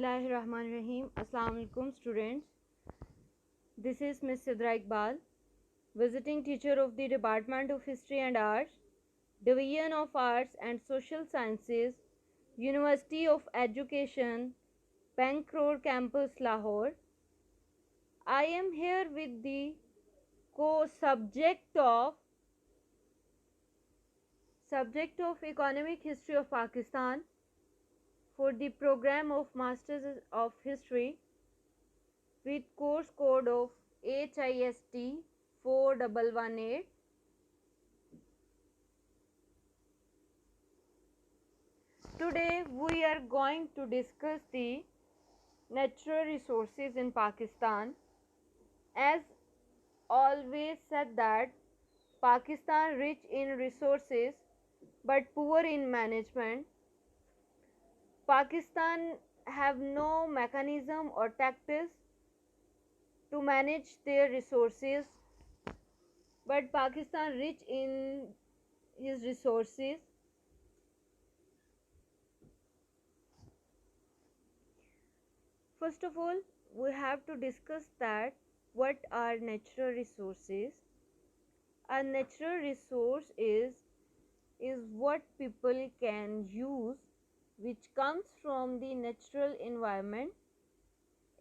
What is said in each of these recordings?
Bismillahirrahmanirrahim. Assalamu alaikum students. This is Ms. Sidra Iqbal, visiting teacher of the Department of History and Arts, Division of Arts and Social Sciences, University of Education, Bank Road Campus, Lahore. I am here with the subject of Economic History of Pakistan for the program of Masters of History with course code of HIST 4118. Today we are going to discuss the natural resources in Pakistan. As always said that Pakistan rich in resources but poor in management. Pakistan have no mechanism or tactics to manage their resources, but Pakistan rich in his resources. First of all, we have to discuss that what are natural resources. A natural resource is what people can use which comes from the natural environment.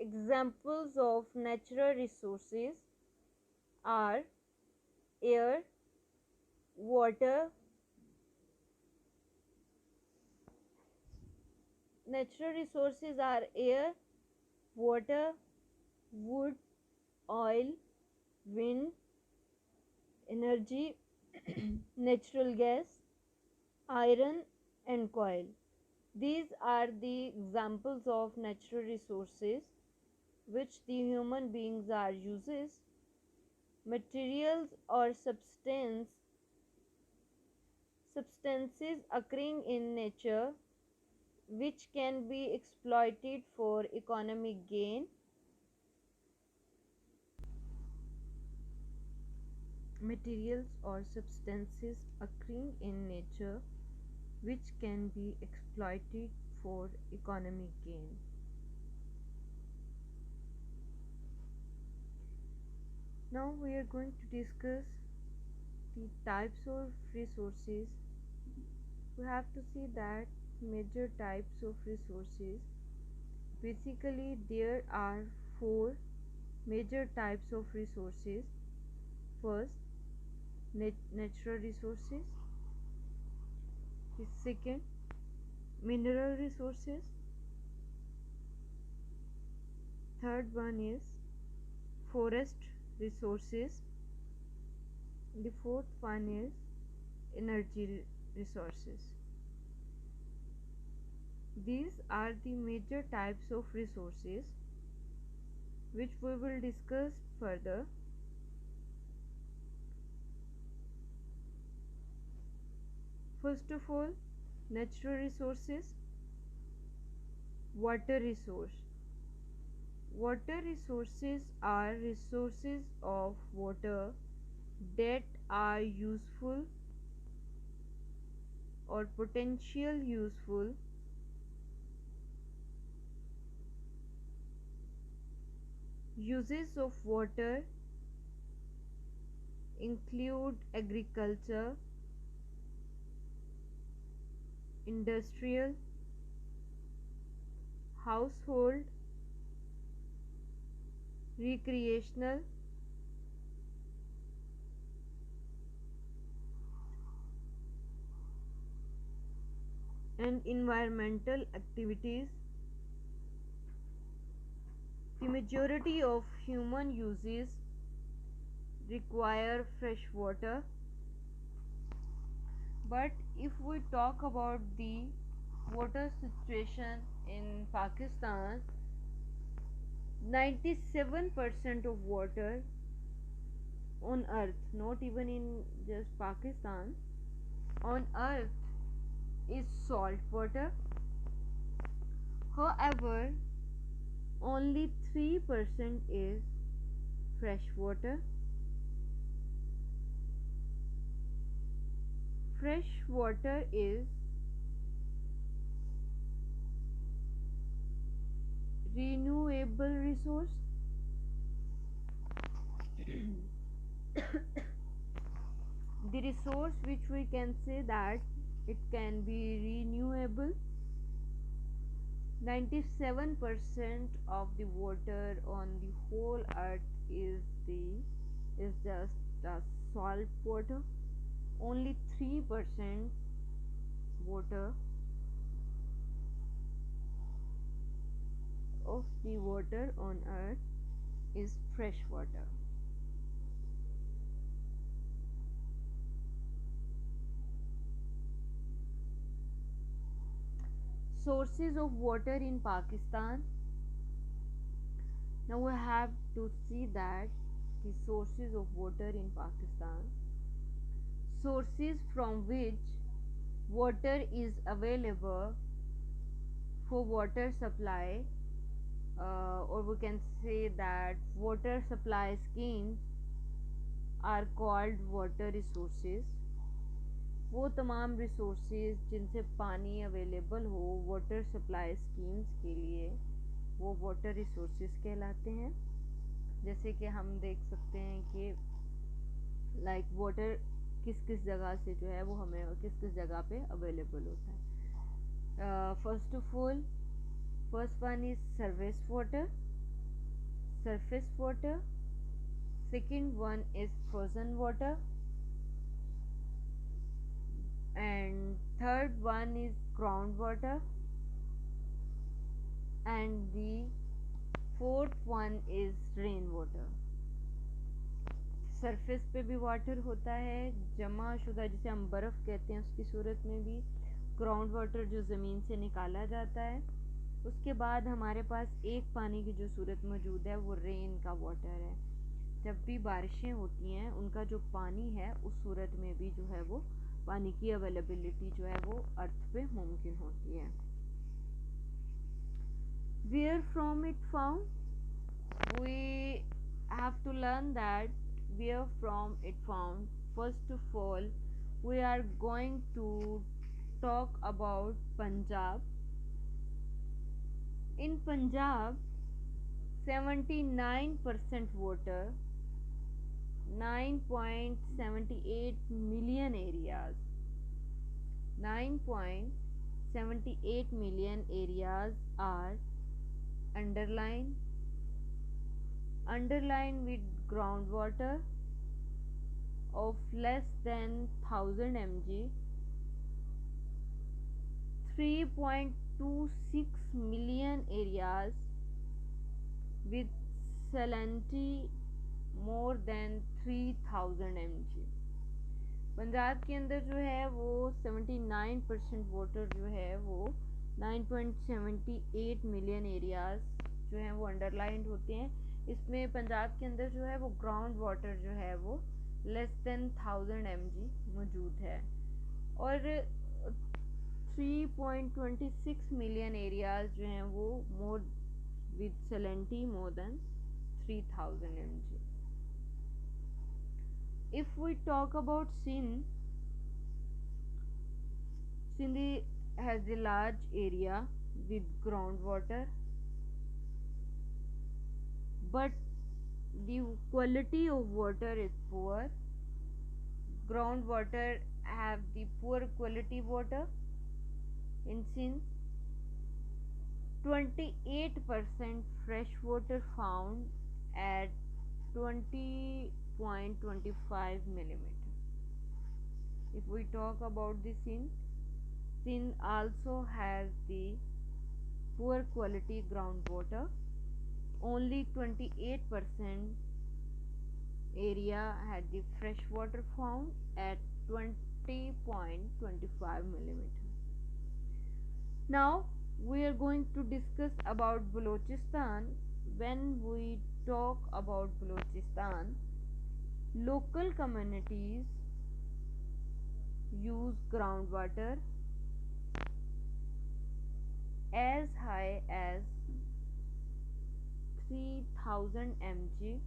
Examples of natural resources are air, water. Natural resources are air, water, wood, oil, wind, energy, natural gas, iron and coal. These are the examples of natural resources which the human beings are uses. Materials or substances occurring in nature which can be exploited for economic gain. Materials or substances occurring in nature which can be exploited for economic gain. Now we are going to discuss the types of resources. We have to see that major types of resources. Basically, there are four major types of resources. First, natural resources. The second, mineral resources. Third one is forest resources. The fourth one is energy resources. These are the major types of resources which we will discuss further. First of all, natural resources. Water resource. Water resources are resources of water that are useful or potential useful uses of water include agriculture, industrial, household, recreational, and environmental activities. The majority of human uses require fresh water, but if we talk about the water situation in Pakistan, 97% of water on earth, not even in just Pakistan, on earth is salt water. However, only 3% is fresh water. Fresh water is renewable resource. The resource which we can say that it can be renewable. 97% of the water on the whole earth is just salt water. Only 3% water of the water on earth is fresh water. Sources of water in Pakistan. Now we have to see that the sources of water in Pakistan. Sources from which water is available for water supply, or we can say that water supply schemes are called water resources. वो तमाम resources जिनसे पानी available हो water supply schemes के लिए, वो water resources कहलाते हैं। जैसे कि हम देख सकते हैं कि लाइक वाटर किस किस जगह से जो है वो हमें किस किस जगह पे अवेलेबल होता है। First of all, first one is surface water. Second one is frozen water, and third one is groundwater, and the fourth one is rainwater. Surface पे भी वाटर होता है जमा शुदा, जिसे हम बर्फ़ कहते हैं, उसकी सूरत में भी। ग्राउंड वाटर जो ज़मीन से निकाला जाता है। उसके बाद हमारे पास एक पानी की जो सूरत मौजूद है वो रेन का वाटर है। जब भी बारिशें होती हैं उनका जो पानी है उस सूरत में भी जो है वो पानी की अवेलेबिलिटी जो है वो अर्थ पे मुमकिन होती है। Where from it found? We have to learn that where from it found. First of all, we are going to talk about Punjab. In Punjab, 79% water, 9.78 million areas. 9.78 million areas are underlined with groundwater of less than 1000 mg. 3.26 million areas with salinity more than 3000 mg. Punjab के अंदर जो है वो 79% water जो है वो 9.78 million areas जो हैं वो अंडरलाइंड होते हैं। इसमें पंजाब के अंदर जो है वो ग्राउंड वाटर जो है वो लेस देन 1000 mg मौजूद है, और 3.26 मिलियन एरियाज जो हैं वो more with salinity more than 3000 mg. If we talk about Sindh has a large area with groundwater, but the quality of water is poor. Groundwater have the poor quality water in Sindh. 28% fresh water found at 20.25 millimeter. If we talk about the Sindh also has the poor quality groundwater. Only 28% area had the fresh water found at 20.25 millimeter. Now we are going to discuss about Balochistan. When we talk about Balochistan, local communities use groundwater as high as 3000 mg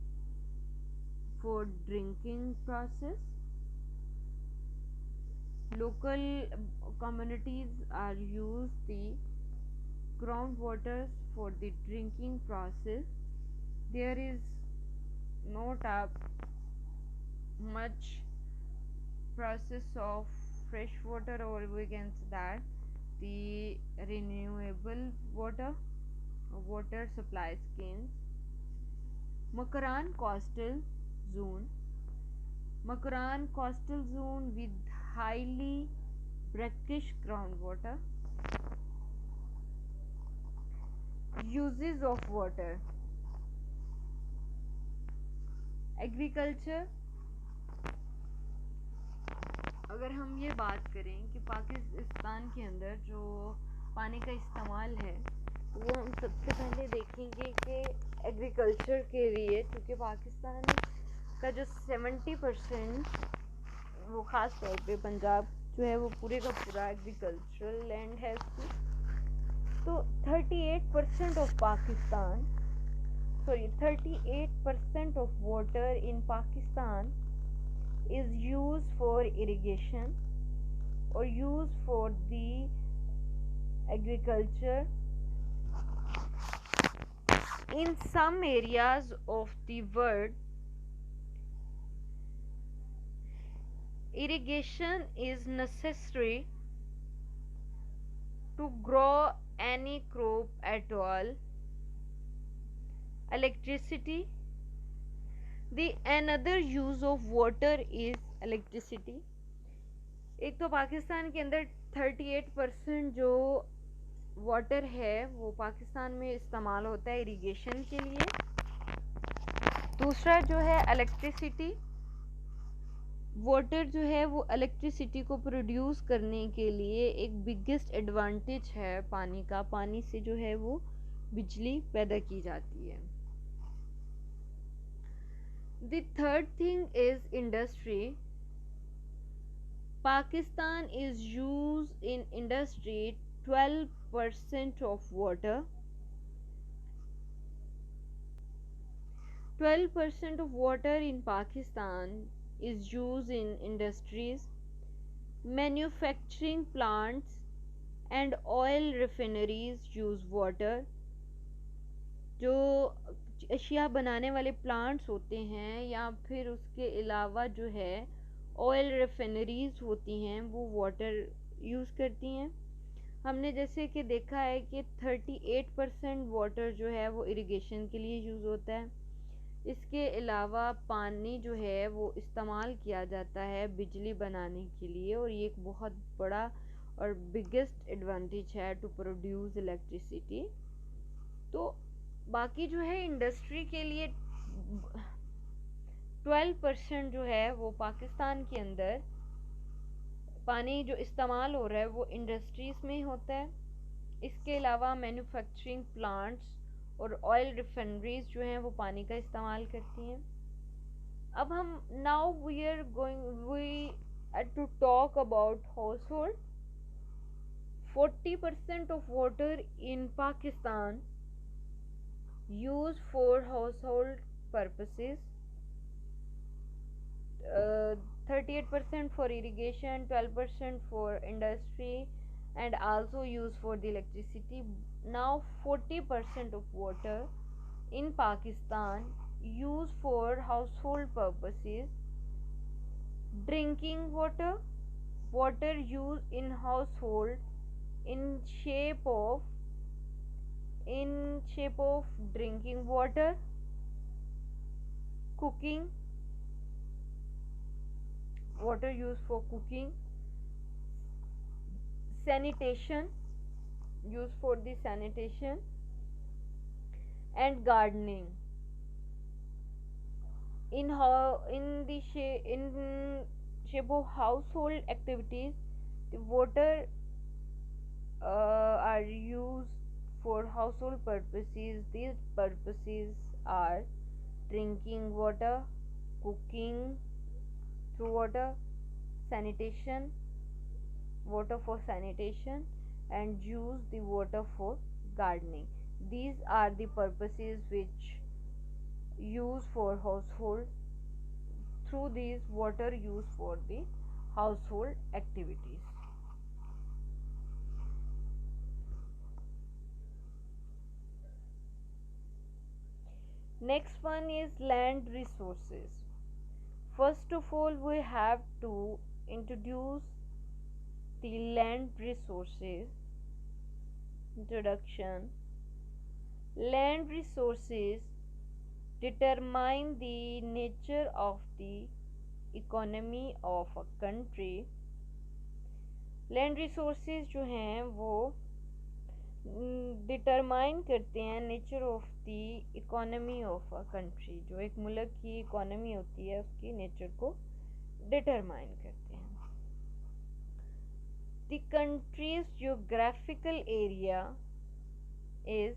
for drinking process. Local communities are use the groundwater for the drinking process. There is not a much process of fresh water, or we can say that the renewable water supply schemes. Makaran zone Makaran coastal zone with highly brackish groundwater. Uses of water: agriculture. अगर हम ये बात करें कि पाकिस्तान के अंदर जो पानी का इस्तेमाल है, वो हम सबसे पहले देखेंगे कि एग्रीकल्चर के लिए, क्योंकि पाकिस्तान का जो 70%, वो ख़ास तौर पे पंजाब जो है वो पूरे का पूरा एग्रीकल्चरल लैंड है इसकी. तो 38% of Pakistan 38% of water in Pakistan is used for irrigation or used for the agriculture. In some areas of the world, irrigation is necessary to grow any crop at all. Electricity. The another use of water is electricity. एक तो पाकिस्तान के अंदर 38% जो water है वो पाकिस्तान में इस्तेमाल होता है इरिगेशन के लिए. दूसरा जो है इलेक्ट्रिसिटी. वाटर जो है वो इलेक्ट्रिसिटी को प्रोड्यूस करने के लिए एक बिगेस्ट एडवांटेज है पानी का. पानी से जो है वो बिजली पैदा की जाती है. The third thing is industry. Pakistan is used in industry 12% of water. 12% of water in Pakistan is used in industries, manufacturing plants and oil refineries use water. जो अशिया बनाने वाले प्लांट्स होते हैं या फिर उसके अलावा जो है ऑयल रिफाइनरीज होती हैं वो वाटर यूज़ करती हैं. हमने जैसे कि देखा है कि 38% वाटर जो है वो इरिगेशन के लिए यूज़ होता है. इसके अलावा पानी जो है वो इस्तेमाल किया जाता है बिजली बनाने के लिए, और ये एक बहुत बड़ा और बिगेस्ट एडवांटेज है टू प्रोड्यूस इलेक्ट्रिसिटी. तो बाकी जो है इंडस्ट्री के लिए 12% जो है वो पाकिस्तान के अंदर पानी जो इस्तेमाल हो रहा है वो इंडस्ट्रीज़ में ही होता है. इसके अलावा मैन्युफैक्चरिंग प्लांट्स और ऑयल रिफाइनरीज जो हैं वो पानी का इस्तेमाल करती हैं. अब हम now we to talk about household. 40% of water in Pakistan used for household purposes, 38% for irrigation, 12% for industry and also used for the electricity. Now 40% of water in Pakistan used for household purposes. Drinking water used in household in shape of drinking water, cooking, water used for cooking, sanitation, used for the sanitation, and gardening. In shape of household activities, the water are used for household purposes. These purposes are drinking water, cooking through water, sanitation, water for sanitation, and use the water for gardening. These are the purposes which use for household. Through these water used for the household activities. Next one is land resources. First of all, we have to introduce the land resources. Introduction. Land resources determine the nature of the economy of a country. Land resources जो हैं वो determine करते हैं nature of the economy of a country. जो एक मुल्क की economy होती है उसकी नेचर को डिटरमाइन करते हैं. The countries geographical area is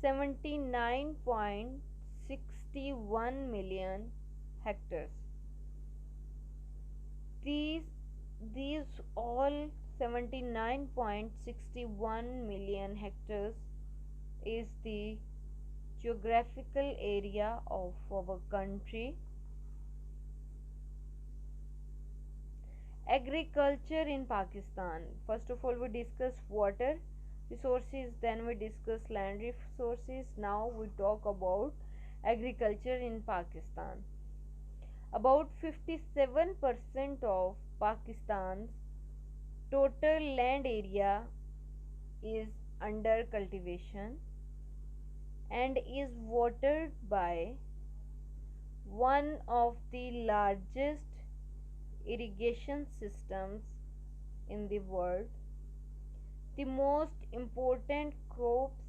79.61 million hectares. These all 79.61 million hectares is the geographical area of our country. Agriculture in Pakistan. First of all, we discuss water resources, then we discuss land resources. Now we talk about agriculture in Pakistan. About 57% of Pakistan's total land area is under cultivation and is watered by one of the largest irrigation systems in the world. The most important crops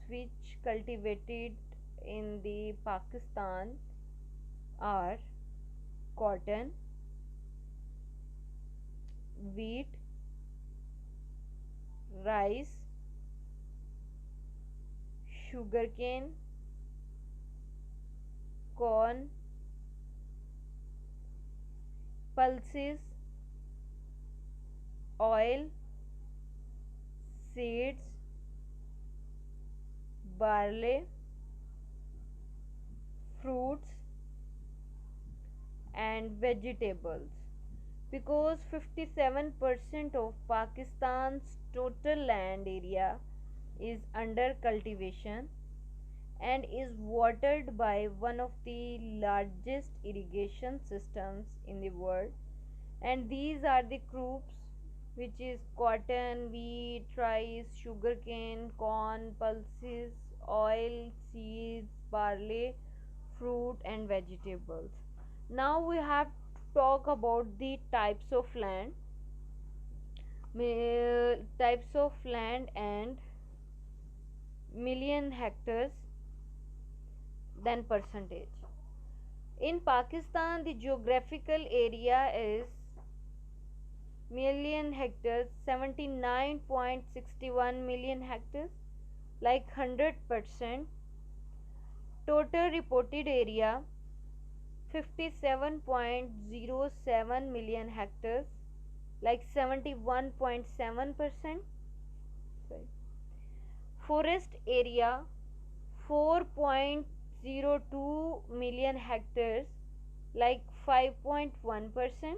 which cultivated in the Pakistan are cotton, wheat, rice, sugarcane, corn, pulses, oil, seeds, barley, fruits and vegetables. Because 57% of Pakistan's total land area is under cultivation and is watered by one of the largest irrigation systems in the world, and these are the crops which is cotton, wheat, rice, sugarcane, corn, pulses, oil, seeds, barley, fruit and vegetables. Now we have to talk about the types of land and million hectares, then percentage. In Pakistan, the geographical area is million hectares, 79.61 million hectares, like 100%. Total reported area 57.07 million hectares, like 71.7%. Forest area 4.02 million hectares, like 5.1%.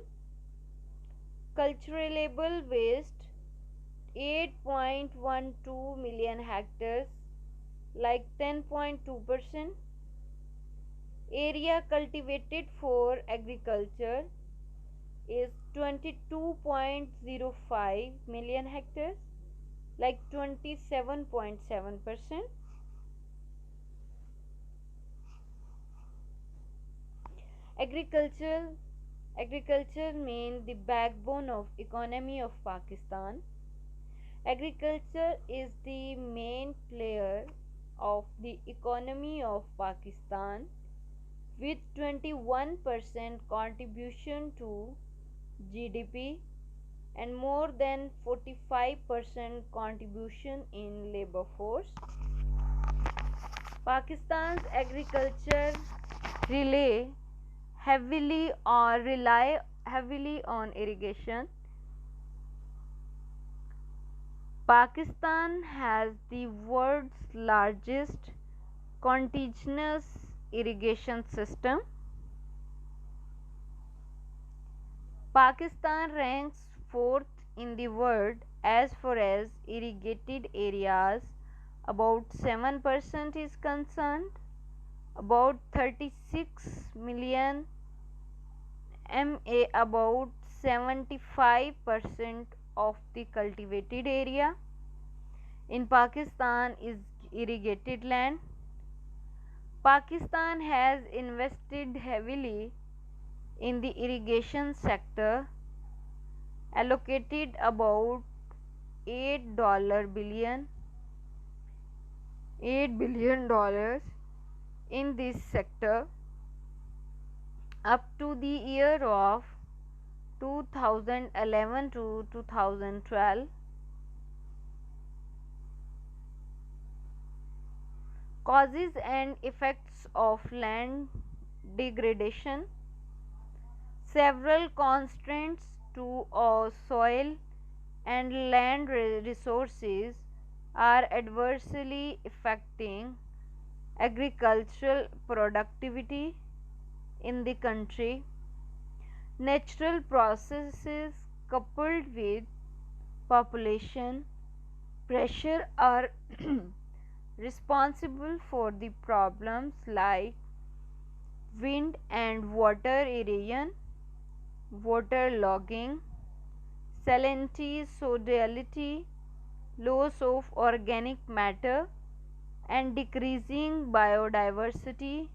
Culturable waste 8.12 million hectares, like 10.2%. Area cultivated for agriculture is 22.05 million hectares, like 27.7%. Agriculture means the backbone of economy of Pakistan. Agriculture is the main player of the economy of Pakistan, with 21% contribution to GDP and more than 45% contribution in labor force. Pakistan's agriculture rely heavily on irrigation. Pakistan has the world's largest continuous irrigation system. Pakistan ranks 4th in the world as far as irrigated areas, about 7% is concerned. About 36 million MA, about 75% of the cultivated area in Pakistan is irrigated land. Pakistan has invested heavily in the irrigation sector, allocated about $8 billion in this sector up to the year of 2011 to 2012. Causes and effects of land degradation. Several constraints to soil and land resources are adversely affecting agricultural productivity in the country. Natural processes coupled with population pressure are responsible for the problems like wind and water erosion, water logging, salinity, sodality, loss of organic matter, and decreasing biodiversity.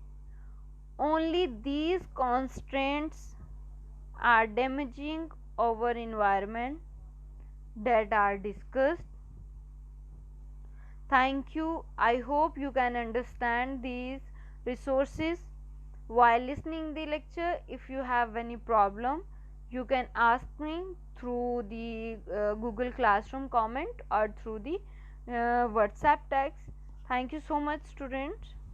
Only these constraints are damaging our environment that are discussed. Thank you. I hope you can understand these resources while listening the lecture. If you have any problem, you can ask me through the Google Classroom comment or through the WhatsApp text. Thank you so much, students.